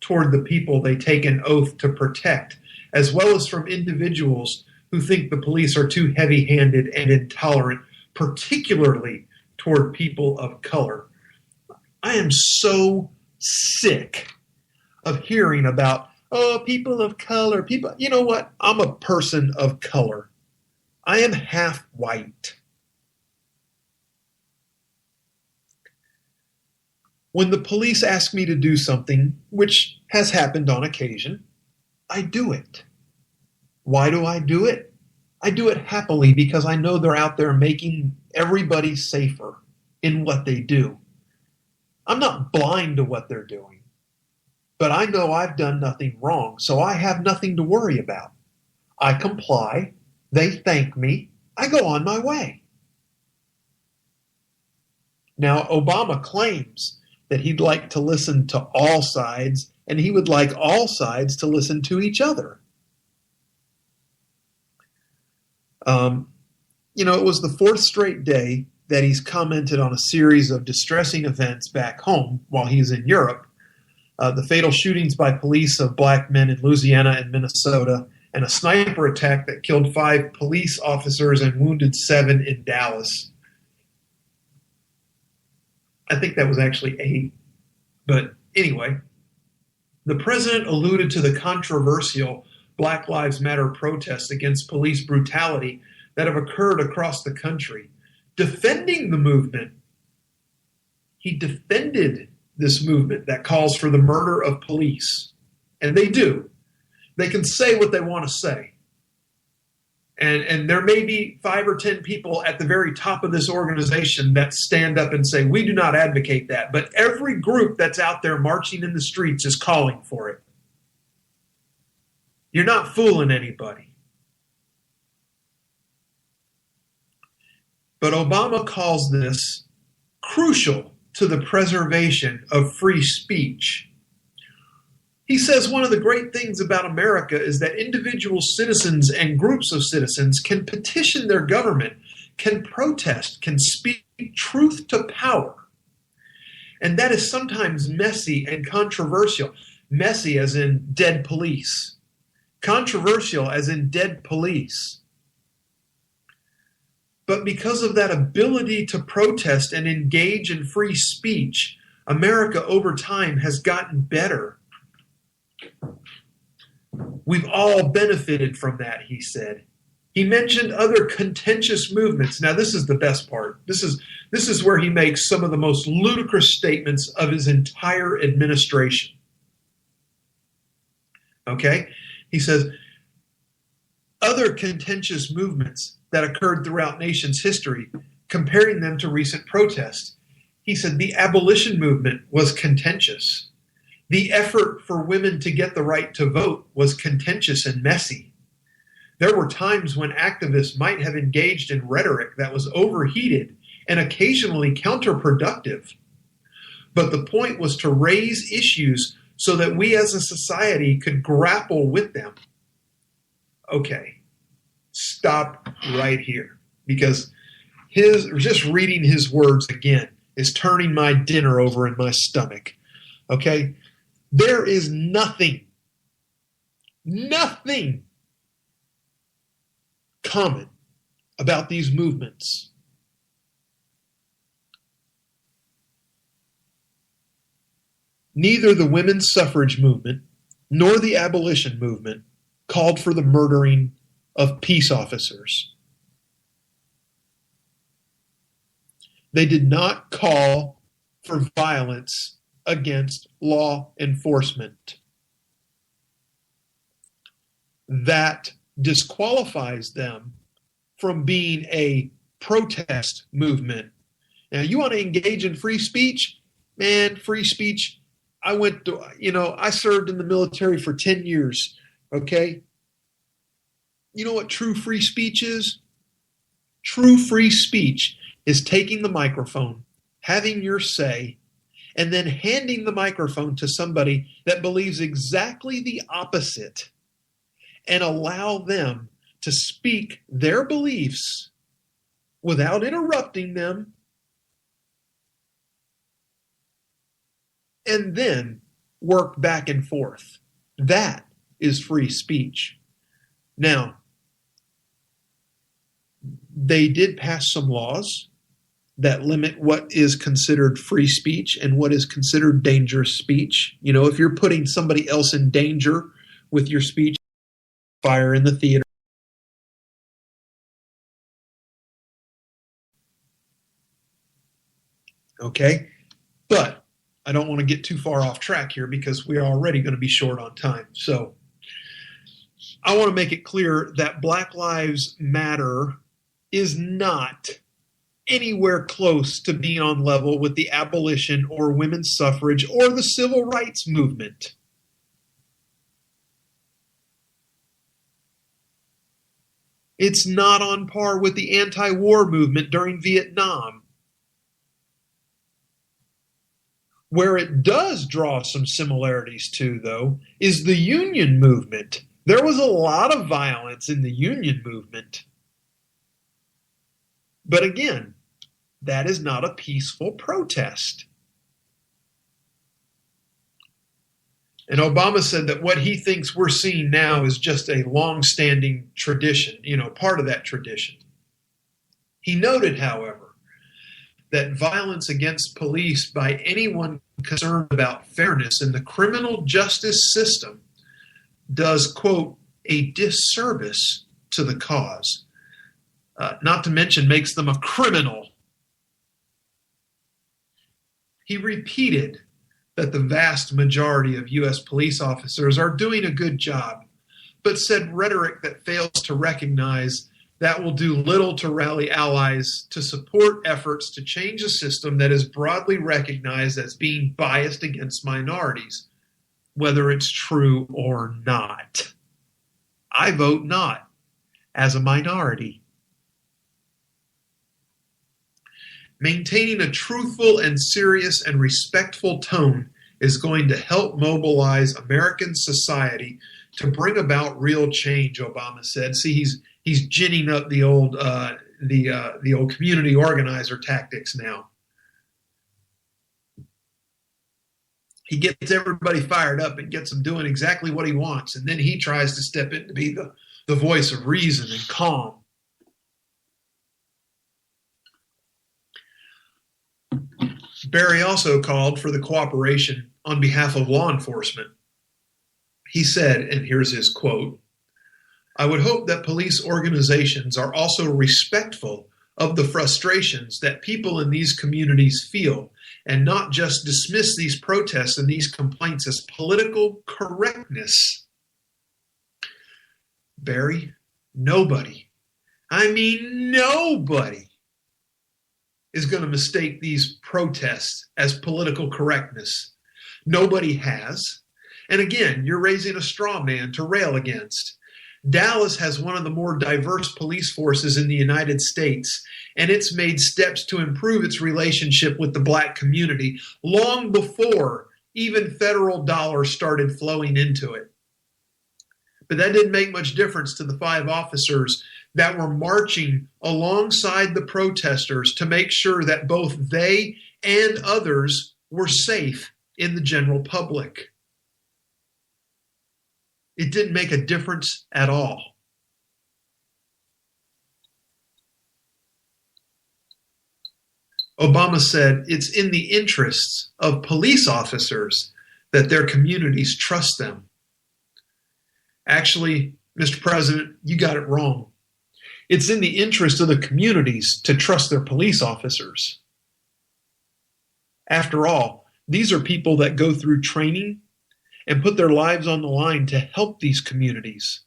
toward the people they take an oath to protect, as well as from individuals who think the police are too heavy-handed and intolerant, particularly toward people of color. I am so sick of hearing about, people of color, people. You know what? I'm a person of color. I am half white. When the police ask me to do something, which has happened on occasion, I do it. Why do I do it? I do it happily because I know they're out there making everybody safer in what they do. I'm not blind to what they're doing, but I know I've done nothing wrong, so I have nothing to worry about. I comply. They thank me. I go on my way. Now, Obama claims that he'd like to listen to all sides, and he would like all sides to listen to each other. It was the fourth straight day that he's commented on a series of distressing events back home while he's in Europe. The fatal shootings by police of black men in Louisiana and Minnesota, and a sniper attack that killed 5 police officers and wounded 7 in Dallas. I think that was actually 8. But anyway, the president alluded to the controversial Black Lives Matter protests against police brutality that have occurred across the country. Defending the movement, he defended this movement that calls for the murder of police. And they do. They can say what they want to say. And there may be 5 or 10 people at the very top of this organization that stand up and say, we do not advocate that. But every group that's out there marching in the streets is calling for it. You're not fooling anybody. But Obama calls this crucial to the preservation of free speech. He says one of the great things about America is that individual citizens and groups of citizens can petition their government, can protest, can speak truth to power. And that is sometimes messy and controversial. Messy as in dead police. Controversial as in dead police. But because of that ability to protest and engage in free speech, America over time has gotten better. We've all benefited from that, he said. He mentioned other contentious movements. Now, this is the best part. This is where he makes some of the most ludicrous statements of his entire administration. Okay? He says, other contentious movements that occurred throughout nation's history, comparing them to recent protests. He said the abolition movement was contentious. The effort for women to get the right to vote was contentious and messy. There were times when activists might have engaged in rhetoric that was overheated and occasionally counterproductive. But the point was to raise issues so that we as a society could grapple with them. Okay, stop right here, because just reading his words again is turning my dinner over in my stomach. Okay? There is nothing common about these movements. Neither the women's suffrage movement nor the abolition movement called for the murdering of peace officers. They did not call for violence against law enforcement. That disqualifies them from being a protest movement. Now, you want to engage in free speech? Man, free speech. I served in the military for 10 years, okay? You know what true free speech is? True free speech is taking the microphone, having your say, and then handing the microphone to somebody that believes exactly the opposite and allow them to speak their beliefs without interrupting them, and then work back and forth. That is free speech. Now, they did pass some laws that limit what is considered free speech and what is considered dangerous speech. You know, if you're putting somebody else in danger with your speech, fire in the theater. Okay? But I don't want to get too far off track here because we're already going to be short on time. So I want to make it clear that Black Lives Matter is not anywhere close to being on level with the abolition or women's suffrage or the civil rights movement. It's not on par with the anti-war movement during Vietnam. Where it does draw some similarities to, though, is the union movement. There was a lot of violence in the union movement. But again, that is not a peaceful protest. And Obama said that what he thinks we're seeing now is just a long-standing tradition, part of that tradition. He noted, however, that violence against police by anyone concerned about fairness in the criminal justice system does, quote, a disservice to the cause. Not to mention makes them a criminal. He repeated that the vast majority of U.S. police officers are doing a good job, but said rhetoric that fails to recognize that will do little to rally allies to support efforts to change a system that is broadly recognized as being biased against minorities, whether it's true or not. I vote not, as a minority. Maintaining a truthful and serious and respectful tone is going to help mobilize American society to bring about real change, Obama said. See, he's ginning up the old community organizer tactics now. He gets everybody fired up and gets them doing exactly what he wants, and then he tries to step in to be the voice of reason and calm. Barry also called for the cooperation on behalf of law enforcement. He said, and here's his quote, "I would hope that police organizations are also respectful of the frustrations that people in these communities feel and not just dismiss these protests and these complaints as political correctness." Barry, nobody, I mean nobody, is going to mistake these protests as political correctness. Nobody has. And again, you're raising a straw man to rail against. Dallas has one of the more diverse police forces in the United States, and it's made steps to improve its relationship with the black community long before even federal dollars started flowing into it. But that didn't make much difference to the 5 officers that were marching alongside the protesters to make sure that both they and others were safe in the general public. It didn't make a difference at all. Obama said it's in the interests of police officers that their communities trust them. Actually, Mr. President, you got it wrong. It's in the interest of the communities to trust their police officers. After all, these are people that go through training and put their lives on the line to help these communities.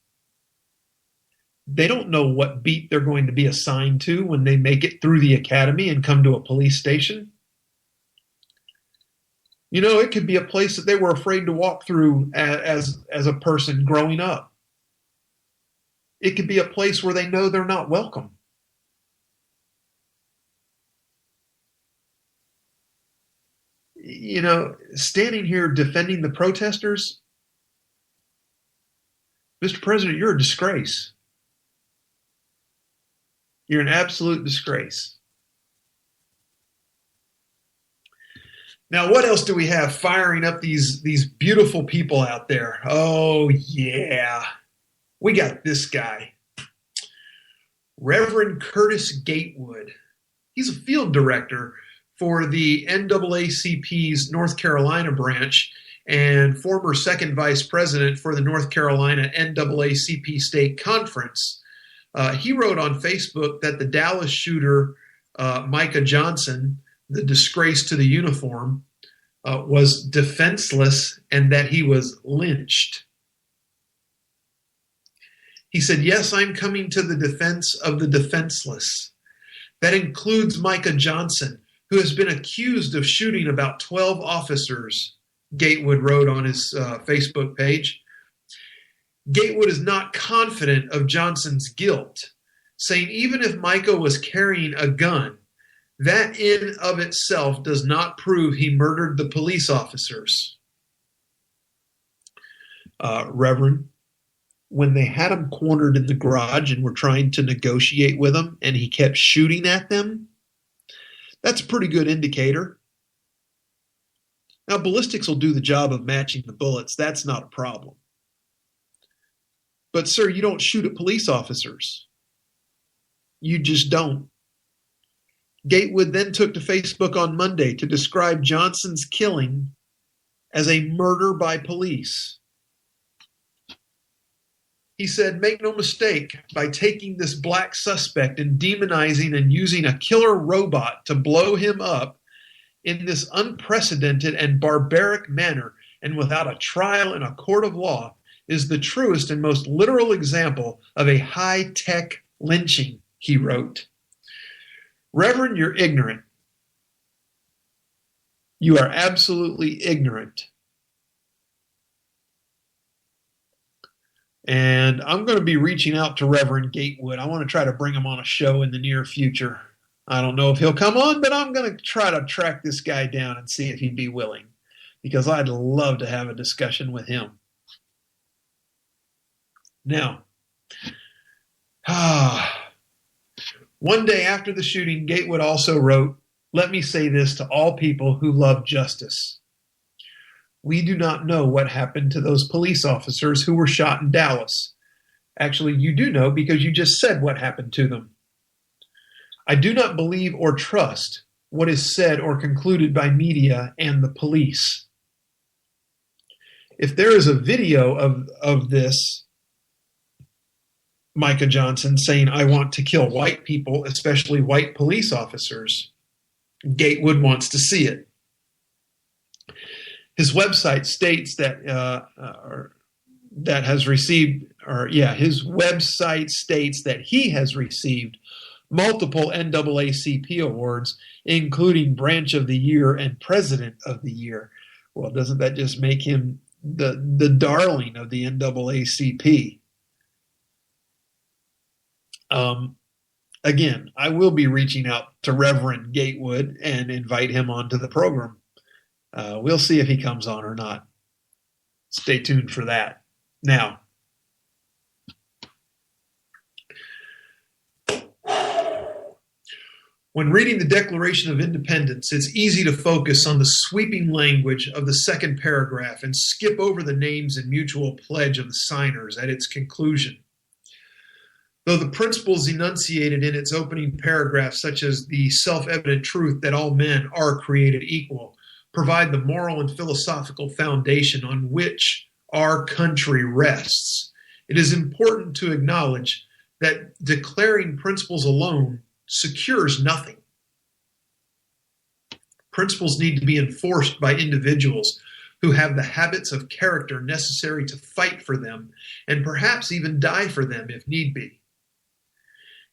They don't know what beat they're going to be assigned to when they make it through the academy and come to a police station. You know, it could be a place that they were afraid to walk through as a person growing up. It could be a place where they know they're not welcome. You know, standing here defending the protesters, Mr. President, you're a disgrace. You're an absolute disgrace. Now, what else do we have firing up these beautiful people out there? Oh, yeah. We got this guy, Reverend Curtis Gatewood. He's a field director for the NAACP's North Carolina branch and former second vice president for the North Carolina NAACP State Conference. He wrote on Facebook that the Dallas shooter, Micah Johnson, the disgrace to the uniform, was defenseless and that he was lynched. He said, "Yes, I'm coming to the defense of the defenseless." That includes Micah Johnson, who has been accused of shooting about 12 officers, Gatewood wrote on his Facebook page. Gatewood is not confident of Johnson's guilt, saying even if Micah was carrying a gun, that in of itself does not prove he murdered the police officers. Reverend, when they had him cornered in the garage and were trying to negotiate with him and he kept shooting at them, that's a pretty good indicator. Now, ballistics will do the job of matching the bullets. That's not a problem. But, sir, you don't shoot at police officers. You just don't. Gatewood then took to Facebook on Monday to describe Johnson's killing as a murder by police. He said, "Make no mistake, by taking this black suspect and demonizing and using a killer robot to blow him up in this unprecedented and barbaric manner and without a trial in a court of law is the truest and most literal example of a high-tech lynching," he wrote. Reverend, you're ignorant. You are absolutely ignorant. And I'm going to be reaching out to Reverend Gatewood. I want to try to bring him on a show in the near future. I don't know if he'll come on, but I'm going to try to track this guy down and see if he'd be willing, because I'd love to have a discussion with him. Now, one day after the shooting, Gatewood also wrote, "Let me say this to all people who love justice. We do not know what happened to those police officers who were shot in Dallas. Actually, you do know because you just said what happened to them. I do not believe or trust what is said or concluded by media and the police. If there is a video of this, Micah Johnson saying, 'I want to kill white people, especially white police officers,' Gatewood wants to see it. His website states that his website states that he has received multiple NAACP awards, including Branch of the Year and President of the Year." Well, doesn't that just make him the darling of the NAACP? Again, I will be reaching out to Reverend Gatewood and invite him onto the program. We'll see if he comes on or not. Stay tuned for that. Now, when reading the Declaration of Independence, it's easy to focus on the sweeping language of the second paragraph and skip over the names and mutual pledge of the signers at its conclusion. Though the principles enunciated in its opening paragraph, such as the self-evident truth that all men are created equal, provide the moral and philosophical foundation on which our country rests, it is important to acknowledge that declaring principles alone secures nothing. Principles need to be enforced by individuals who have the habits of character necessary to fight for them and perhaps even die for them if need be.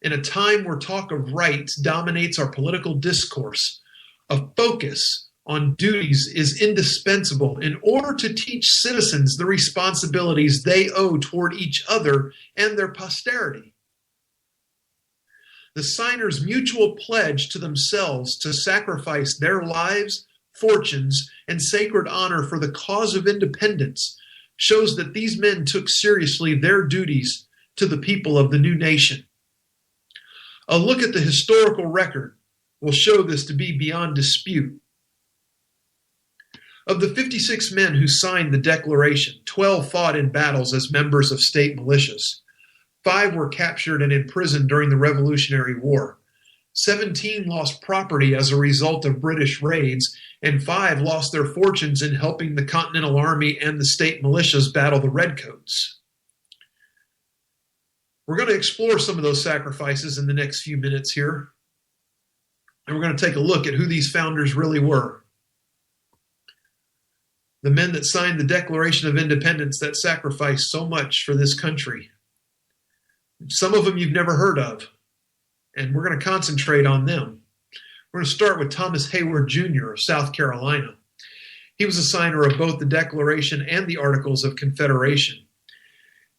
In a time where talk of rights dominates our political discourse, a focus on duties is indispensable in order to teach citizens the responsibilities they owe toward each other and their posterity. The signers' mutual pledge to themselves to sacrifice their lives, fortunes, and sacred honor for the cause of independence shows that these men took seriously their duties to the people of the new nation. A look at the historical record will show this to be beyond dispute. Of the 56 men who signed the Declaration, 12 fought in battles as members of state militias. 5 were captured and imprisoned during the Revolutionary War. 17 lost property as a result of British raids, and 5 lost their fortunes in helping the Continental Army and the state militias battle the Redcoats. We're going to explore some of those sacrifices in the next few minutes here, and we're going to take a look at who these founders really were. The men that signed the Declaration of Independence that sacrificed so much for this country. Some of them you've never heard of, and we're going to concentrate on them. We're going to start with Thomas Hayward Jr. of South Carolina. He was a signer of both the Declaration and the Articles of Confederation.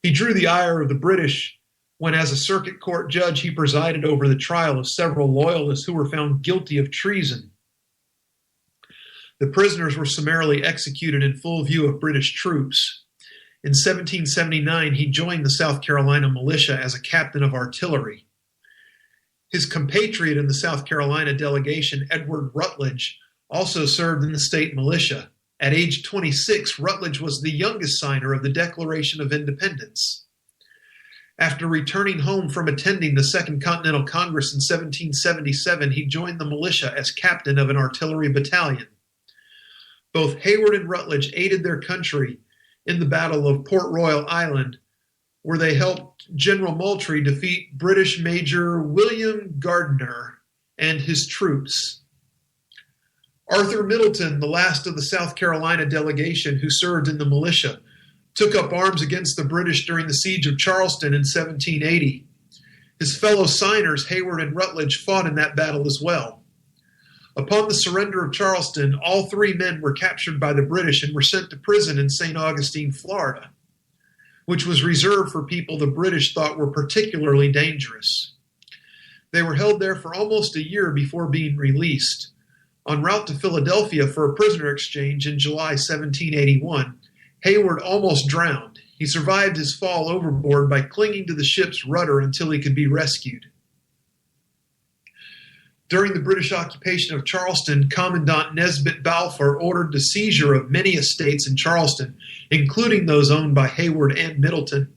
He drew the ire of the British when, as a circuit court judge, he presided over the trial of several loyalists who were found guilty of treason. The prisoners were summarily executed in full view of British troops. In 1779, he joined the South Carolina militia as a captain of artillery. His compatriot in the South Carolina delegation, Edward Rutledge, also served in the state militia. At age 26, Rutledge was the youngest signer of the Declaration of Independence. After returning home from attending the Second Continental Congress in 1777, he joined the militia as captain of an artillery battalion. Both Hayward and Rutledge aided their country in the Battle of Port Royal Island, where they helped General Moultrie defeat British Major William Gardiner and his troops. Arthur Middleton, the last of the South Carolina delegation who served in the militia, took up arms against the British during the siege of Charleston in 1780. His fellow signers, Hayward and Rutledge, fought in that battle as well. Upon the surrender of Charleston, all 3 men were captured by the British and were sent to prison in St. Augustine, Florida. which was reserved for people the British thought were particularly dangerous. They were held there for almost a year before being released. En route to Philadelphia for a prisoner exchange in July 1781, Hayward almost drowned. He survived his fall overboard by clinging to the ship's rudder until he could be rescued. During the British occupation of Charleston, Commandant Nesbitt Balfour ordered the seizure of many estates in Charleston, including those owned by Hayward and Middleton.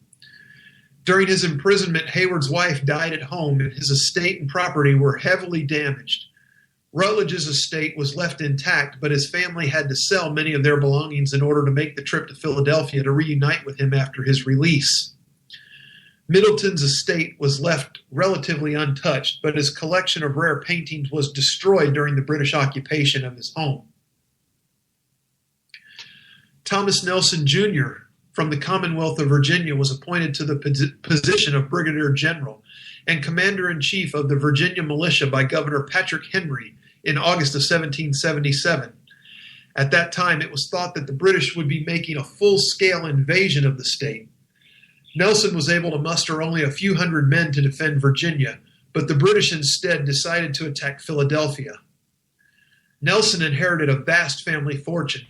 During his imprisonment, Hayward's wife died at home, and his estate and property were heavily damaged. Rutledge's estate was left intact, but his family had to sell many of their belongings in order to make the trip to Philadelphia to reunite with him after his release. Middleton's estate was left relatively untouched, but his collection of rare paintings was destroyed during the British occupation of his home. Thomas Nelson, Jr. from the Commonwealth of Virginia was appointed to the position of Brigadier General and Commander-in-Chief of the Virginia Militia by Governor Patrick Henry in August of 1777. At that time, it was thought that the British would be making a full-scale invasion of the state. Nelson was able to muster only a few hundred men to defend Virginia, but the British instead decided to attack Philadelphia. Nelson inherited a vast family fortune,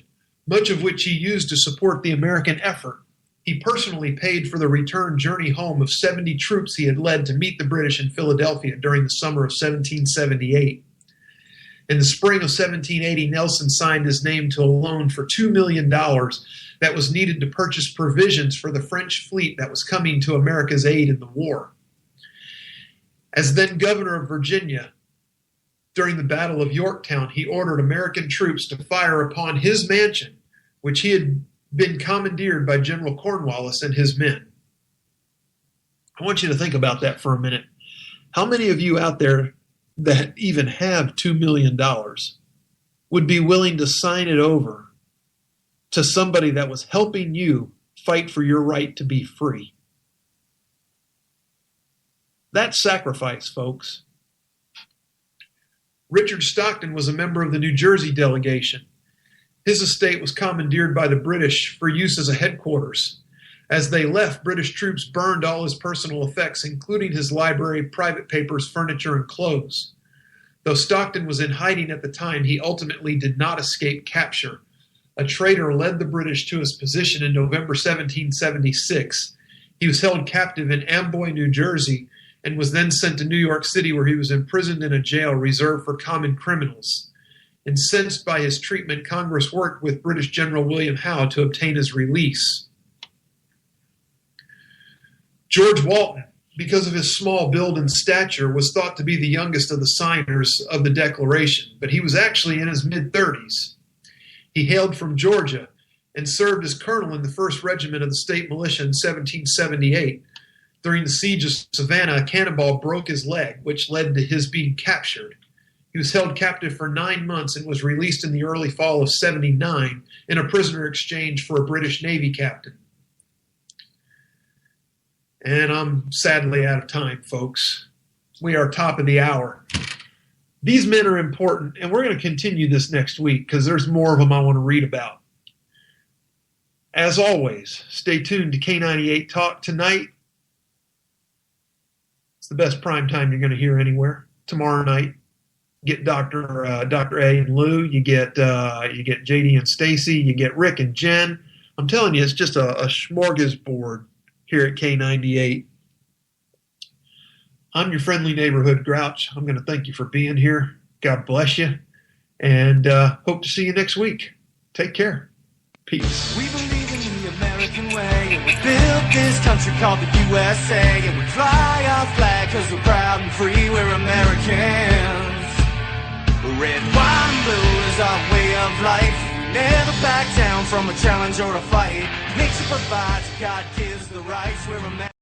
much of which he used to support the American effort. He personally paid for the return journey home of 70 troops he had led to meet the British in Philadelphia during the summer of 1778. In the spring of 1780, Nelson signed his name to a loan for $2 million that was needed to purchase provisions for the French fleet that was coming to America's aid in the war. As then governor of Virginia, during the Battle of Yorktown, he ordered American troops to fire upon his mansion, which he had been commandeered by General Cornwallis and his men. I want you to think about that for a minute. How many of you out there that even have $2 million would be willing to sign it over to somebody that was helping you fight for your right to be free? That's sacrifice, folks. Richard Stockton was a member of the New Jersey delegation. His estate was commandeered by the British for use as a headquarters. As they left, British troops burned all his personal effects, including his library, private papers, furniture, and clothes. Though Stockton was in hiding at the time, he ultimately did not escape capture. A traitor led the British to his position in November 1776. He was held captive in Amboy, New Jersey, and was then sent to New York City, where he was imprisoned in a jail reserved for common criminals. Incensed by his treatment, Congress worked with British General William Howe to obtain his release. George Walton, because of his small build and stature, was thought to be the youngest of the signers of the Declaration, but he was actually in his mid-30s. He hailed from Georgia and served as colonel in the 1st Regiment of the State Militia in 1778. During the siege of Savannah, a cannonball broke his leg, which led to his being captured. He was held captive for 9 months and was released in the early fall of 79 in a prisoner exchange for a British Navy captain. And I'm sadly out of time, folks. We are top of the hour. These men are important, and we're going to continue this next week because there's more of them I want to read about. As always, stay tuned to K98 Talk tonight. It's the best prime time you're going to hear anywhere. Tomorrow night, get Dr. A and Lou. You get JD and Stacy. You get Rick and Jen. I'm telling you, it's just a smorgasbord here at K98. I'm your friendly neighborhood Grouch. I'm going to thank you for being here. God bless you. And hope to see you next week. Take care. Peace. We believe in the American way, and we built this country called the USA, and we fly our flag because we're proud and free, we're Americans. Red, white, and blue is our way of life. We never back down from a challenge or a fight. Nature provides, God gives the rights, we're Americans.